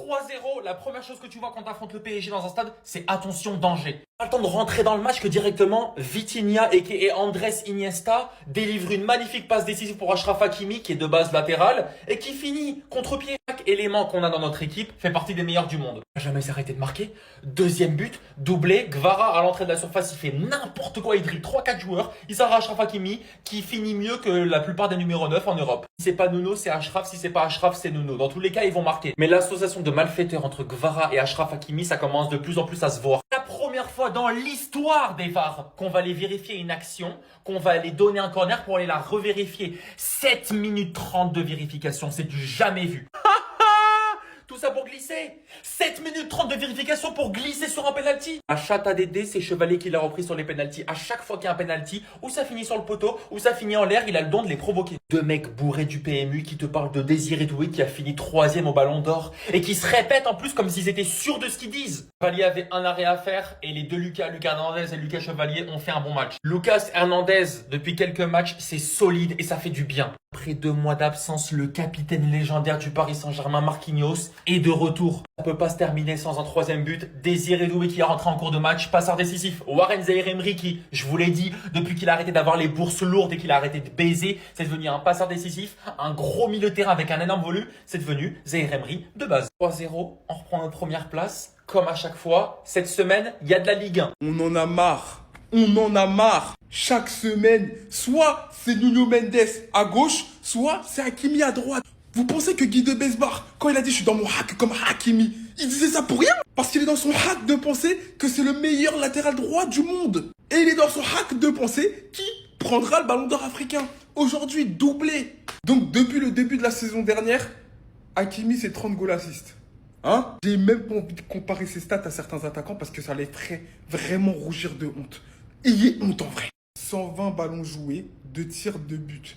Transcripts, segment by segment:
3-0, la première chose que tu vois quand tu affrontes le PSG dans un stade, c'est attention, danger. Pas le temps de rentrer dans le match que directement, Vitinha et Andrés Iniesta délivre une magnifique passe décisive pour Achraf Hakimi qui est de base latéral et qui finit contre-pied. Chaque élément qu'on a dans notre équipe fait partie des meilleurs du monde. Jamais arrêté de marquer. Deuxième but, doublé. Gvara à l'entrée de la surface, il fait n'importe quoi. Il dribble 3-4 joueurs. Il s'arrache Achraf Hakimi qui finit mieux que la plupart des numéros 9 en Europe. Si c'est pas Nuno, c'est Achraf. Si c'est pas Achraf, c'est Nuno. Dans tous les cas, ils vont marquer. Mais l'association de malfaiteurs entre Gvara et Achraf Hakimi, ça commence de plus en plus à se voir. La première fois dans l'histoire des VAR qu'on va aller vérifier une action, qu'on va aller donner un corner pour aller la revérifier. 7 minutes 30 de vérification, c'est du jamais vu. Tout ça pour glisser. 7 minutes 30 de vérification pour glisser sur un penalty. À Chata Dédé, c'est Chevalier qui l'a repris sur les penalties. À chaque fois qu'il y a un penalty, ou ça finit sur le poteau, ou ça finit en l'air, il a le don de les provoquer. Deux mecs bourrés du PMU qui te parlent de Désiré Doué qui a fini 3e au Ballon d'Or et qui se répètent en plus comme s'ils étaient sûrs de ce qu'ils disent. Chevalier avait un arrêt à faire et les deux Lucas Hernandez et Lucas Chevalier ont fait un bon match. Lucas Hernandez, depuis quelques matchs, c'est solide et ça fait du bien. Après 2 mois d'absence, le capitaine légendaire du Paris Saint-Germain, Marquinhos, est de retour. Ça peut pas se terminer sans un 3e but. Désiré Doué qui est rentré en cours de match, passeur décisif. Warren Zaïre-Emery qui, je vous l'ai dit, depuis qu'il a arrêté d'avoir les bourses lourdes et qu'il a arrêté de baiser, c'est devenu un passeur décisif, un gros milieu de terrain avec un énorme volume, c'est devenu Zaïre-Emery de base. 3-0, on reprend notre première place. Comme à chaque fois, cette semaine, il y a de la Ligue 1. On en a marre. On en a marre. Chaque semaine, soit c'est Nuno Mendes à gauche, soit c'est Hakimi à droite. Vous pensez que Guy de Besbar, quand il a dit je suis dans mon hack comme Hakimi, il disait ça pour rien? Parce qu'il est dans son hack de penser que c'est le meilleur latéral droit du monde. Et il est dans son hack de penser qui prendra le ballon d'or africain. Aujourd'hui, doublé. Donc depuis le début de la saison dernière, Hakimi c'est 30 goals assists. Hein? J'ai même pas envie de comparer ses stats à certains attaquants parce que ça les ferait vraiment rougir de honte. Ayez honte en vrai. 120 ballons joués, 2 tirs, 2 buts.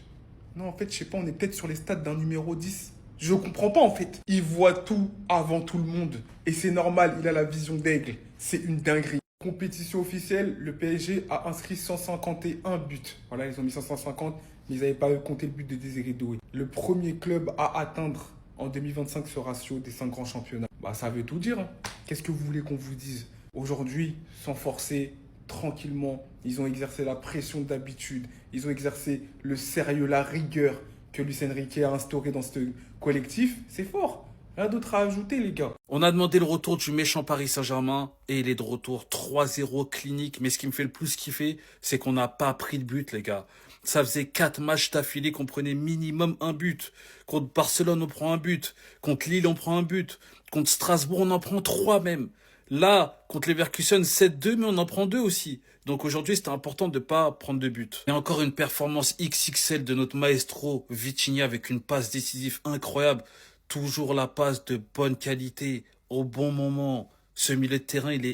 Non, en fait, je sais pas, on est peut-être sur les stats d'un numéro 10. Je comprends pas en fait. Il voit tout avant tout le monde. Et c'est normal, il a la vision d'aigle. C'est une dinguerie. Compétition officielle, le PSG a inscrit 151 buts. Voilà, ils ont mis 150, mais ils n'avaient pas compté le but de Désiré Doué. Le premier club à atteindre en 2025 ce ratio des 5 grands championnats. Bah ça veut tout dire. Hein. Qu'est-ce que vous voulez qu'on vous dise? Aujourd'hui, sans forcer, tranquillement, ils ont exercé la pression d'habitude. Ils ont exercé le sérieux, la rigueur que Luis Enrique a instauré dans ce collectif. C'est fort. Rien d'autre à ajouter, les gars. On a demandé le retour du méchant Paris Saint-Germain et il est de retour 3-0 clinique. Mais ce qui me fait le plus kiffer, c'est qu'on n'a pas pris de but, les gars. Ça faisait 4 matchs d'affilée qu'on prenait minimum un but. Contre Barcelone, on prend un but. Contre Lille, on prend un but. Contre Strasbourg, on en prend 3 même. Là, contre Leverkusen, 7-2, mais on en prend 2 aussi. Donc aujourd'hui, c'était important de ne pas prendre de but. Et encore une performance XXL de notre maestro Vitinha avec une passe décisive incroyable. Toujours la passe de bonne qualité, au bon moment. Ce milieu de terrain, il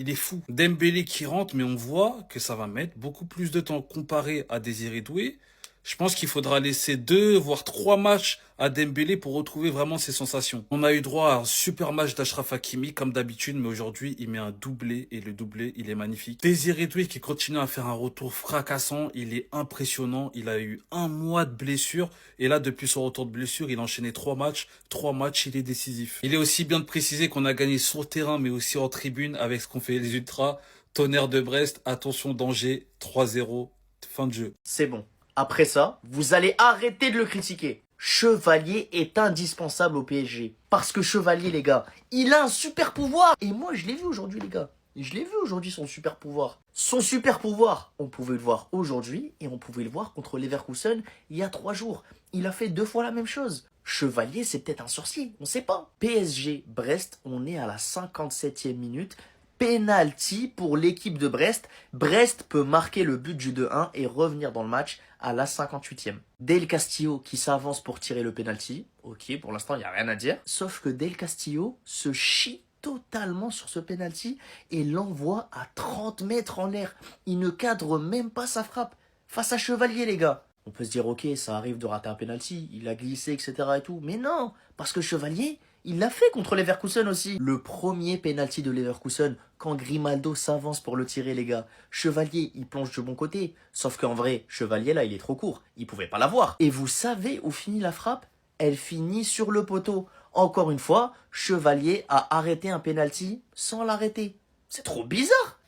est fou. Dembélé qui rentre, mais on voit que ça va mettre beaucoup plus de temps comparé à Désiré Doué. Je pense qu'il faudra laisser 2, voire 3 matchs à Dembélé pour retrouver vraiment ses sensations. On a eu droit à un super match d'Achraf Hakimi, comme d'habitude, mais aujourd'hui, il met un doublé, et le doublé, il est magnifique. Désiré Doué qui continue à faire un retour fracassant, il est impressionnant. Il a eu 1 mois de blessure, et là, depuis son retour de blessure, il a enchaîné 3 matchs. 3 matchs, il est décisif. Il est aussi bien de préciser qu'on a gagné sur le terrain, mais aussi en tribune, avec ce qu'ont fait les Ultras. Tonnerre de Brest, attention, danger, 3-0, fin de jeu. C'est bon. Après ça, vous allez arrêter de le critiquer. Chevalier est indispensable au PSG. Parce que Chevalier, les gars, il a un super pouvoir. Et moi, je l'ai vu aujourd'hui, les gars. Je l'ai vu aujourd'hui, son super pouvoir. Son super pouvoir, on pouvait le voir aujourd'hui et on pouvait le voir contre Leverkusen il y a 3 jours. Il a fait 2 fois la même chose. Chevalier, c'est peut-être un sorcier, on sait pas. PSG, Brest, on est à la 57e minute. Penalty pour l'équipe de Brest. Brest peut marquer le but du 2-1 et revenir dans le match à la 58e. Del Castillo qui s'avance pour tirer le penalty. Ok, pour l'instant, il n'y a rien à dire. Sauf que Del Castillo se chie totalement sur ce penalty et l'envoie à 30 mètres en l'air. Il ne cadre même pas sa frappe. Face à Chevalier, les gars. On peut se dire, ok, ça arrive de rater un penalty, il a glissé, etc. et tout. Mais non, parce que Chevalier, il l'a fait contre Leverkusen aussi. Le premier penalty de Leverkusen, quand Grimaldo s'avance pour le tirer, les gars. Chevalier, il plonge du bon côté. Sauf qu'en vrai, Chevalier, là, il est trop court. Il pouvait pas l'avoir. Et vous savez où finit la frappe? Elle finit sur le poteau. Encore une fois, Chevalier a arrêté un penalty sans l'arrêter. C'est trop bizarre.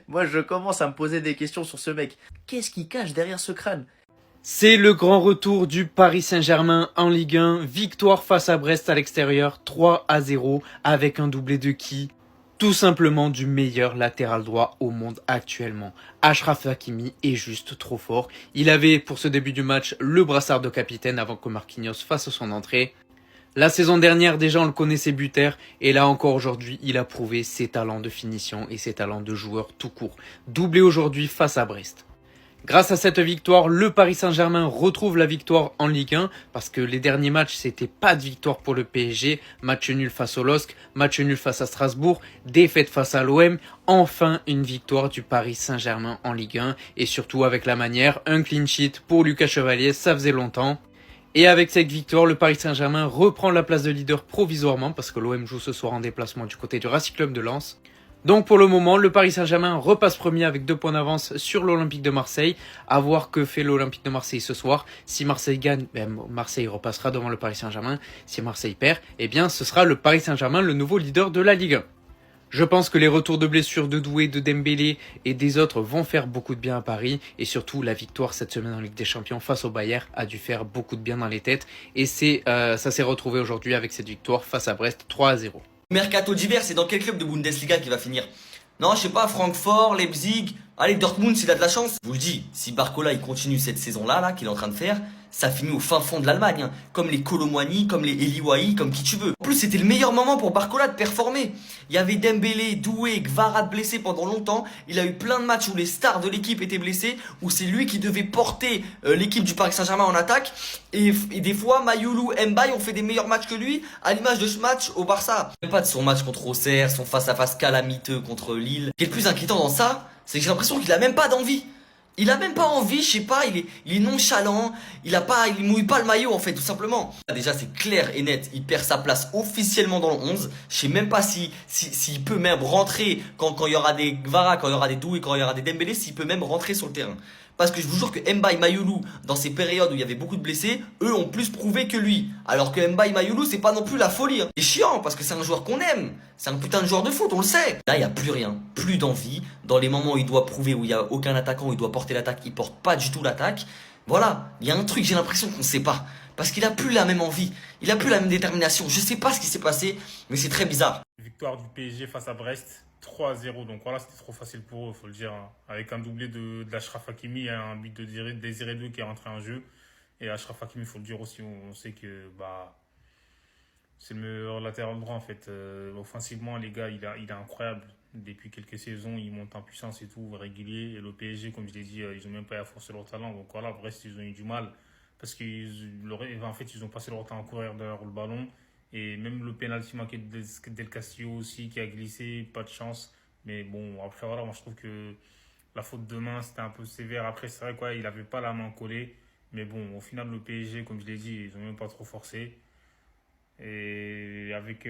Moi, je commence à me poser des questions sur ce mec. Qu'est-ce qui cache derrière ce crâne? C'est le grand retour du Paris Saint-Germain en Ligue 1. Victoire face à Brest à l'extérieur, 3-0, avec un doublé de qui? Tout simplement du meilleur latéral droit au monde actuellement. Achraf Hakimi est juste trop fort. Il avait pour ce début du match le brassard de capitaine avant que Marquinhos fasse son entrée. La saison dernière déjà on le connaissait buteur et là encore aujourd'hui il a prouvé ses talents de finition et ses talents de joueur tout court. Doublé aujourd'hui face à Brest. Grâce à cette victoire, le Paris Saint-Germain retrouve la victoire en Ligue 1 parce que les derniers matchs, c'était pas de victoire pour le PSG. Match nul face au LOSC, match nul face à Strasbourg, défaite face à l'OM. Enfin, une victoire du Paris Saint-Germain en Ligue 1 et surtout avec la manière, un clean sheet pour Lucas Chevalier, ça faisait longtemps. Et avec cette victoire, le Paris Saint-Germain reprend la place de leader provisoirement parce que l'OM joue ce soir en déplacement du côté du Racing Club de Lens. Donc pour le moment, le Paris Saint-Germain repasse premier avec 2 points d'avance sur l'Olympique de Marseille. À voir que fait l'Olympique de Marseille ce soir. Si Marseille gagne, Marseille repassera devant le Paris Saint-Germain. Si Marseille perd, eh bien ce sera le Paris Saint-Germain le nouveau leader de la Ligue 1. Je pense que les retours de blessures de Doué, de Dembélé et des autres vont faire beaucoup de bien à Paris. Et surtout, la victoire cette semaine en Ligue des Champions face au Bayern a dû faire beaucoup de bien dans les têtes. Et ça s'est retrouvé aujourd'hui avec cette victoire face à Brest 3-0. Mercato d'hiver, c'est dans quel club de Bundesliga qui va finir? Non, je sais pas, Francfort, Leipzig, allez, Dortmund s'il a de la chance. Je vous le dis, si Barcola il continue cette saison-là qu'il est en train de faire, ça finit au fin fond de l'Allemagne, hein. Comme les Colomwani, comme les Eliwahi, comme qui tu veux. En plus, c'était le meilleur moment pour Barcola de performer. Il y avait Dembélé, Doué, Gvarad blessés pendant longtemps. Il a eu plein de matchs où les stars de l'équipe étaient blessés, où c'est lui qui devait porter l'équipe du Paris Saint-Germain en attaque. Et des fois, Mayoulou, Mbaye ont fait des meilleurs matchs que lui, à l'image de ce match au Barça. Même pas de son match contre Auxerre, son face-à-face calamiteux contre Lille. Ce qui est le plus inquiétant dans ça, c'est que j'ai l'impression qu'il a même pas d'envie. Il a même pas envie, je sais pas, il est nonchalant, il mouille pas le maillot en fait, tout simplement. Déjà c'est clair et net, il perd sa place officiellement dans le 11. Je sais même pas s'il peut même rentrer quand il y aura des Gvara, quand il y aura des Doué, quand il y aura des Dembélé, s'il peut même rentrer sur le terrain. Parce que je vous jure que Mbaye, Mayoulou, dans ces périodes où il y avait beaucoup de blessés, eux ont plus prouvé que lui. Alors que Mbaye, Mayoulou, c'est pas non plus la folie, hein. C'est chiant parce que c'est un joueur qu'on aime. C'est un putain de joueur de foot, on le sait. Là, il n'y a plus rien, plus d'envie. Dans les moments où il doit prouver, où il n'y a aucun attaquant, où il doit porter l'attaque, il porte pas du tout l'attaque. Voilà, il y a un truc, j'ai l'impression qu'on ne sait pas. Parce qu'il a plus la même envie, il a plus la même détermination. Je sais pas ce qui s'est passé, mais c'est très bizarre. Victoire du PSG face à Brest, 3-0. Donc voilà, c'était trop facile pour eux, faut le dire, hein. Avec un doublé d'Achraf Hakimi et un but de Désiré Doué qui est rentré en jeu. Et Achraf Hakimi, il faut le dire aussi, on sait que c'est le meilleur latéral droit en fait. Offensivement, les gars, il est incroyable. Depuis quelques saisons, il monte en puissance et tout, régulier. Et le PSG, comme je l'ai dit, ils n'ont même pas forcé leur talent. Donc voilà, Brest, ils ont eu du mal. Parce qu'ils ont passé leur temps à courir derrière le ballon. Et même le pénalty manqué Del Castillo aussi, qui a glissé, pas de chance. Mais bon, après voilà, moi je trouve que la faute de main, c'était un peu sévère. Après, c'est vrai quoi, il n'avait pas la main collée. Mais bon, au final, le PSG, comme je l'ai dit, ils n'ont même pas trop forcé. Et avec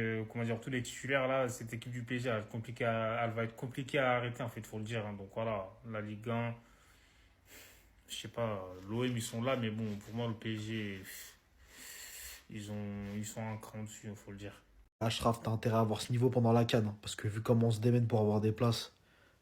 tous les titulaires là, cette équipe du PSG elle va être compliquée à arrêter en fait, faut le dire, hein. Donc voilà, la Ligue 1, je sais pas, l'OM ils sont là, mais bon, pour moi le PSG, ils sont un cran dessus, faut le dire. Achraf, t'as intérêt à avoir ce niveau pendant la CAN, hein, parce que vu comment on se démène pour avoir des places,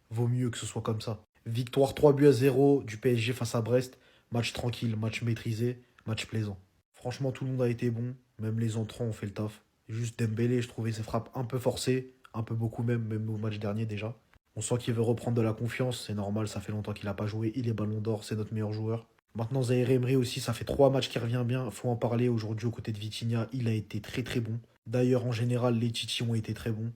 vaut mieux que ce soit comme ça. Victoire 3-0 du PSG face à Brest, match tranquille, match maîtrisé, match plaisant. Franchement, tout le monde a été bon. Même les entrants ont fait le taf. Juste Dembélé, je trouvais ses frappes un peu forcées. Un peu beaucoup même au match dernier déjà. On sent qu'il veut reprendre de la confiance. C'est normal, ça fait longtemps qu'il n'a pas joué. Il est ballon d'or, c'est notre meilleur joueur. Maintenant, Zaïre Emery aussi, ça fait 3 matchs qu'il revient bien. Faut en parler aujourd'hui aux côtés de Vitinha. Il a été très très bon. D'ailleurs, en général, les Titi ont été très bons.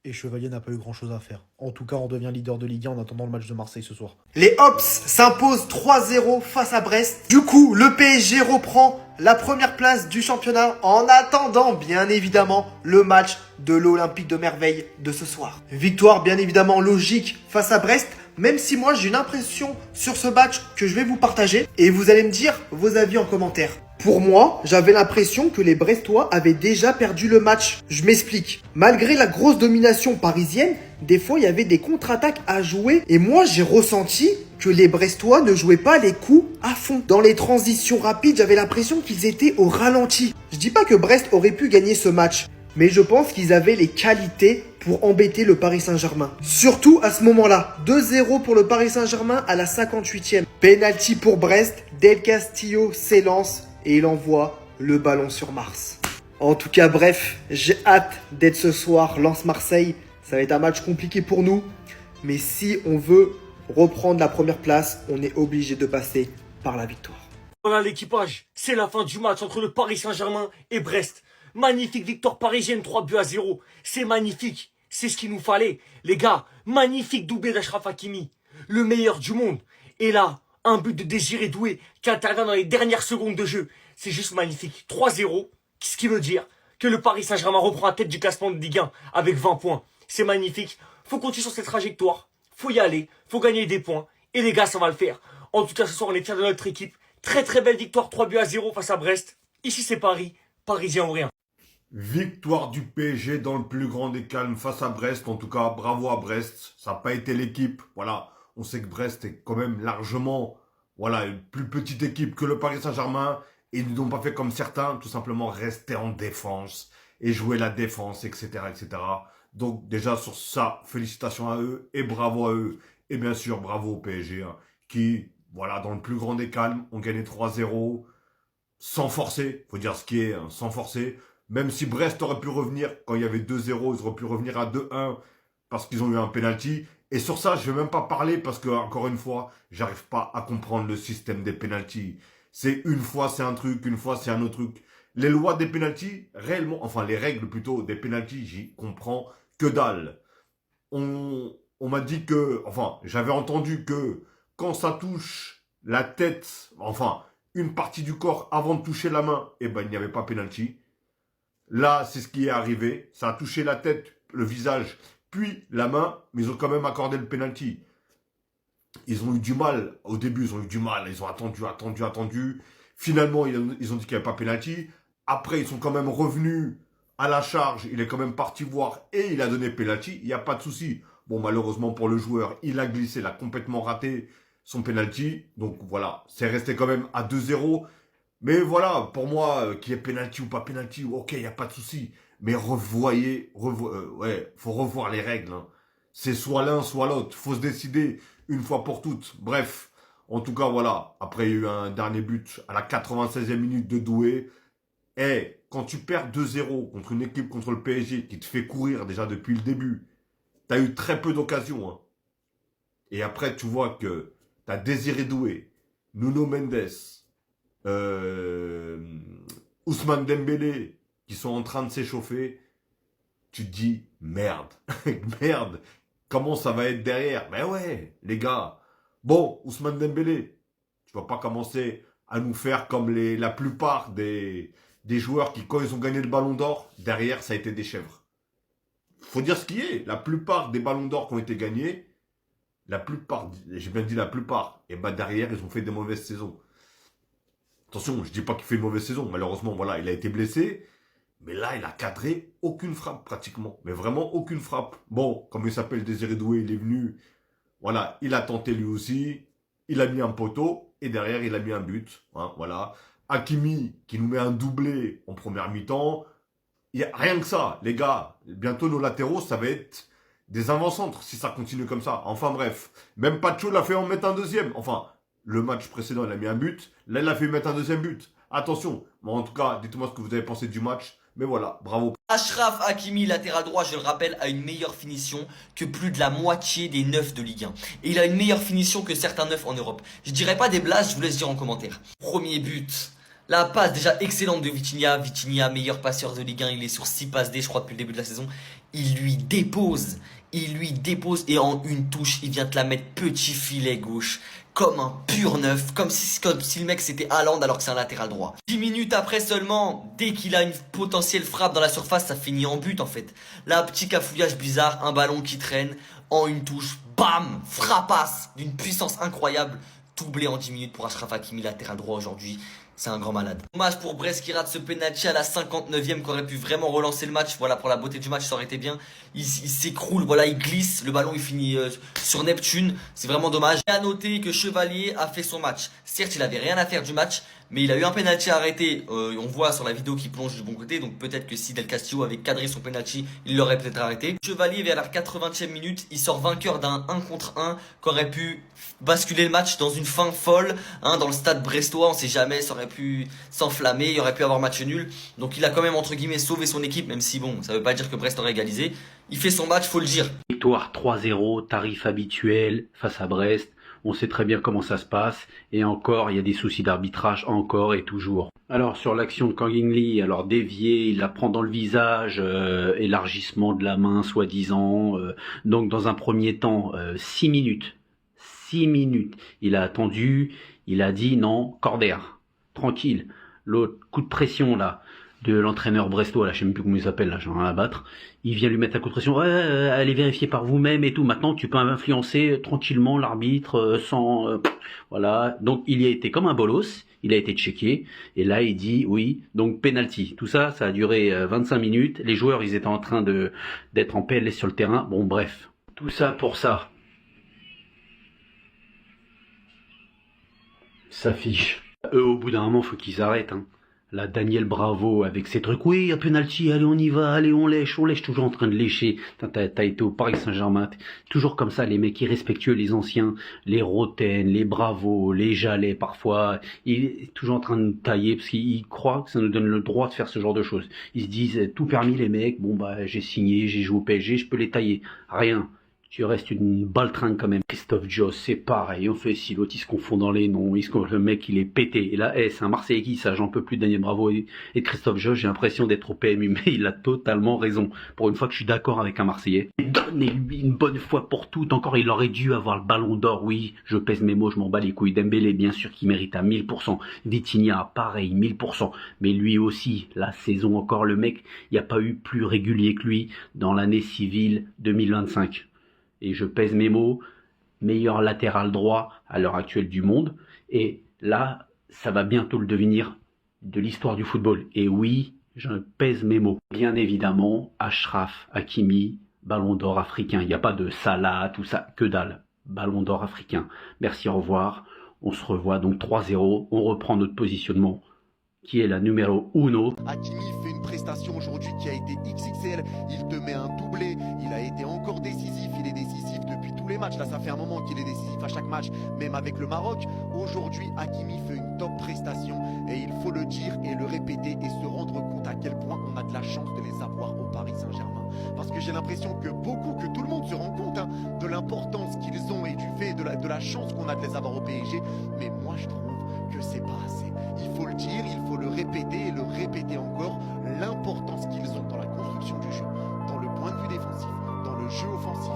Et Chevalier n'a pas eu grand chose à faire. En tout cas, on devient leader de Ligue 1 en attendant le match de Marseille ce soir. Les Hops s'imposent 3-0 face à Brest. Du coup, le PSG reprend la première place du championnat en attendant, bien évidemment, le match de l'Olympique de Merveille de ce soir. Victoire, bien évidemment, logique face à Brest, même si moi, j'ai une impression sur ce match que je vais vous partager et vous allez me dire vos avis en commentaire. Pour moi, j'avais l'impression que les Brestois avaient déjà perdu le match. Je m'explique. Malgré la grosse domination parisienne, des fois, il y avait des contre-attaques à jouer. Et moi, j'ai ressenti que les Brestois ne jouaient pas les coups à fond. Dans les transitions rapides, j'avais l'impression qu'ils étaient au ralenti. Je dis pas que Brest aurait pu gagner ce match, mais je pense qu'ils avaient les qualités pour embêter le Paris Saint-Germain. Surtout à ce moment-là. 2-0 pour le Paris Saint-Germain à la 58e. Penalty pour Brest, Del Castillo s'élance et il envoie le ballon sur Mars. En tout cas, bref, j'ai hâte d'être ce soir Lens-Marseille. Ça va être un match compliqué pour nous, mais si on veut reprendre la première place, on est obligé de passer par la victoire. Voilà l'équipage, c'est la fin du match entre le Paris Saint-Germain et Brest. Magnifique victoire parisienne, 3-0. C'est magnifique, c'est ce qu'il nous fallait. Les gars, magnifique doublé d'Achraf Hakimi, le meilleur du monde. Et là, un but de Désiré Doué qui intervient dans les dernières secondes de jeu. C'est juste magnifique, 3-0. Ce qui veut dire que le Paris Saint-Germain reprend la tête du classement de Ligue 1 avec 20 points. C'est magnifique, faut continuer sur cette trajectoire, faut y aller, faut gagner des points. Et les gars, ça va le faire. En tout cas, ce soir, on est fiers de notre équipe. Très belle victoire, 3-0 face à Brest. Ici, c'est Paris, Parisien ou rien. Victoire du PSG dans le plus grand des calmes face à Brest. En tout cas, bravo à Brest. Ça n'a pas été l'équipe. Voilà, on sait que Brest est quand même largement, voilà, une plus petite équipe que le Paris Saint-Germain. Et ils n'ont pas fait comme certains, tout simplement rester en défense et jouer la défense, etc., etc. Donc déjà sur ça, félicitations à eux et bravo à eux. Et bien sûr, bravo au PSG hein, qui, voilà, dans le plus grand des calmes, ont gagné 3-0 sans forcer. Faut dire ce qui est, hein, sans forcer. Même si Brest aurait pu revenir, quand il y avait 2-0, ils auraient pu revenir à 2-1 parce qu'ils ont eu un penalty. Et sur ça, je vais même pas parler parce que, encore une fois, j'arrive pas à comprendre le système des penalties. C'est une fois c'est un truc, une fois c'est un autre truc. Les lois des pénaltys, réellement, enfin les règles plutôt des pénaltys, j'y comprends que dalle. On m'a dit que, enfin j'avais entendu que quand ça touche la tête, enfin une partie du corps avant de toucher la main, eh ben il n'y avait pas pénalty. Là c'est ce qui est arrivé, ça a touché la tête, le visage, puis la main, mais ils ont quand même accordé le pénalty. Ils ont eu du mal, au début ils ont eu du mal, ils ont attendu. Finalement ils ont dit qu'il n'y avait pas pénalty. Après ils sont quand même revenus à la charge, il est quand même parti voir et il a donné pénalty, il n'y a pas de souci. Bon malheureusement pour le joueur, il a glissé, il a complètement raté son pénalty. Donc voilà, c'est resté quand même à 2-0. Mais voilà, pour moi, qu'il y ait pénalty ou pas pénalty, ok, il n'y a pas de souci. Mais ouais, faut revoir les règles. Hein. C'est soit l'un, soit l'autre. Faut se décider une fois pour toutes. Bref, en tout cas, voilà. Après, il y a eu un dernier but à la 96e minute de Doué. Et quand tu perds 2-0 contre une équipe, contre le PSG, qui te fait courir déjà depuis le début, tu as eu très peu d'occasions. Hein. Et après, tu vois que tu as Désiré Doué, Nuno Mendes, Ousmane Dembélé, qui sont en train de s'échauffer. Tu te dis, merde, merde. Comment ça va être derrière? Ben ouais, les gars. Bon, Ousmane Dembélé, tu vas pas commencer à nous faire comme la plupart des joueurs qui, quand ils ont gagné le ballon d'or, derrière, ça a été des chèvres. Faut dire ce qui est. La plupart des ballons d'or qui ont été gagnés, la plupart, j'ai bien dit la plupart, et ben derrière, ils ont fait des mauvaises saisons. Attention, je dis pas qu'il fait une mauvaise saison. Malheureusement, voilà, il a été blessé. Mais là, il a cadré aucune frappe pratiquement. Mais vraiment aucune frappe. Bon, comme il s'appelle Désiré Doué, il est venu. Voilà, il a tenté lui aussi. Il a mis un poteau. Et derrière, il a mis un but. Hein, voilà. Hakimi, qui nous met un doublé en première mi-temps. Il y a rien que ça, les gars. Bientôt, nos latéraux, ça va être des avant-centres si ça continue comme ça. Enfin bref. Même Pacho l'a fait en mettre un deuxième. Enfin, le match précédent, il a mis un but. Là, il a fait mettre un deuxième but. Attention. Mais en tout cas, dites-moi ce que vous avez pensé du match. Mais voilà, bravo. Achraf Hakimi, latéral droit, je le rappelle, a une meilleure finition que plus de la moitié des 9 de Ligue 1. Et il a une meilleure finition que certains 9 en Europe. Je dirais pas des blagues, je vous laisse dire en commentaire. Premier but. La passe déjà excellente de Vitinha. Vitinha, meilleur passeur de Ligue 1. Il est sur 6 passes D, je crois, depuis le début de la saison. Il lui dépose et en une touche, il vient te la mettre petit filet gauche. Comme un pur neuf, comme si le mec c'était Haaland alors que c'est un latéral droit. 10 minutes après seulement, dès qu'il a une potentielle frappe dans la surface, ça finit en but en fait. Là, petit cafouillage bizarre, un ballon qui traîne, en une touche, bam, frappasse d'une puissance incroyable. Doublé en 10 minutes pour Achraf Hakimi, latéral droit aujourd'hui. c'est un grand malade. Dommage pour Brest qui rate ce penalty à la 59e, qui aurait pu vraiment relancer le match. Voilà, pour la beauté du match, ça aurait été bien. Il s'écroule, voilà, il glisse, le ballon il finit sur Neptune. C'est vraiment dommage. Et à noter que Chevalier a fait son match. Certes, il avait rien à faire du match, mais il a eu un penalty arrêté. On voit sur la vidéo qu'il plonge du bon côté, donc peut-être que si Del Castillo avait cadré son penalty, il l'aurait peut-être arrêté. Chevalier vers la 80e minute, il sort vainqueur d'un 1 contre 1 qui aurait pu basculer le match dans une fin folle, hein, dans le stade brestois. On sait jamais, ça aurait pu s'enflammer, il aurait pu avoir match nul. Donc il a quand même entre guillemets sauvé son équipe, même si bon, ça veut pas dire que Brest aurait égalisé. Il fait son match, faut le dire. Victoire 3-0, tarif habituel face à Brest. On sait très bien comment ça se passe. Et encore, il y a des soucis d'arbitrage, encore et toujours. Alors, sur l'action de Kang In Lee, alors dévié, il la prend dans le visage, élargissement de la main, soi-disant. Donc, dans un premier temps, 6 minutes. 6 minutes. Il a attendu, il a dit non, cordaire, tranquille. L'autre, coup de pression, là, de l'entraîneur brestois, là, je sais même plus comment il s'appelle, là, j'ai rien à battre. Il vient lui mettre un coup de pression, ouais, allez vérifier par vous-même et tout. Maintenant, tu peux influencer tranquillement l'arbitre sans, voilà. Donc, il y a été comme un bolos, il a été checké, et là, il dit, oui, donc penalty. Tout ça, ça a duré 25 minutes. Les joueurs, ils étaient en train d'être en PLS sur le terrain. Bon, bref. Tout ça pour ça. S'affiche. Eux, au bout d'un moment, faut qu'ils arrêtent, hein. Là, Daniel Bravo avec ses trucs, oui, un penalty, allez, on y va, allez, on lèche, toujours en train de lécher. T'as été au Paris Saint-Germain, toujours comme ça, les mecs irrespectueux, les anciens, les Roten, les Bravo, les Jalais, parfois, il est toujours en train de tailler, parce qu'ils croient que ça nous donne le droit de faire ce genre de choses. Ils se disent, tout permis les mecs, bon bah, j'ai signé, j'ai joué au PSG, je peux les tailler. Rien. Tu restes une baltringue quand même. Christophe Josse, c'est pareil. On fait si l'autre, il se confond dans les noms. Le mec, il est pété. Et là, c'est un Marseillais qui, ça, j'en peux plus de Daniel Bravo et Christophe Josse. J'ai l'impression d'être au PMU, mais il a totalement raison. Pour une fois que je suis d'accord avec un Marseillais. Donnez-lui une bonne fois pour toutes. Encore, il aurait dû avoir le ballon d'or. Oui, je pèse mes mots, je m'en bats les couilles. Dembélé, bien sûr, qui mérite à 1000%. Vitinha, pareil, 1000%. Mais lui aussi, la saison encore, le mec, il n'y a pas eu plus régulier que lui dans l'année civile 2025. Et je pèse mes mots, meilleur latéral droit à l'heure actuelle du monde. Et là, ça va bientôt le devenir de l'histoire du football. Et oui, je pèse mes mots. Bien évidemment, Achraf Hakimi, ballon d'or africain. Il n'y a pas de Salah, tout ça, que dalle. Ballon d'or africain. Merci, au revoir. On se revoit donc 3-0. On reprend notre positionnement, qui est la numéro 1. Hakimi fait une prestation aujourd'hui qui a été XXL, il te met un doublé, il a été encore décisif, il est décisif depuis tous les matchs, là ça fait un moment qu'il est décisif à chaque match, même avec le Maroc. Aujourd'hui Hakimi fait une top prestation et il faut le dire et le répéter et se rendre compte à quel point on a de la chance de les avoir au Paris Saint-Germain. Parce que j'ai l'impression que tout le monde se rend compte de l'importance qu'ils ont et du fait de la chance qu'on a de les avoir au PSG, mais moi je trouve que c'est pas assez. Il faut le dire, il faut le répéter et le répéter encore, l'importance qu'ils ont dans la construction du jeu, dans le point de vue défensif, dans le jeu offensif,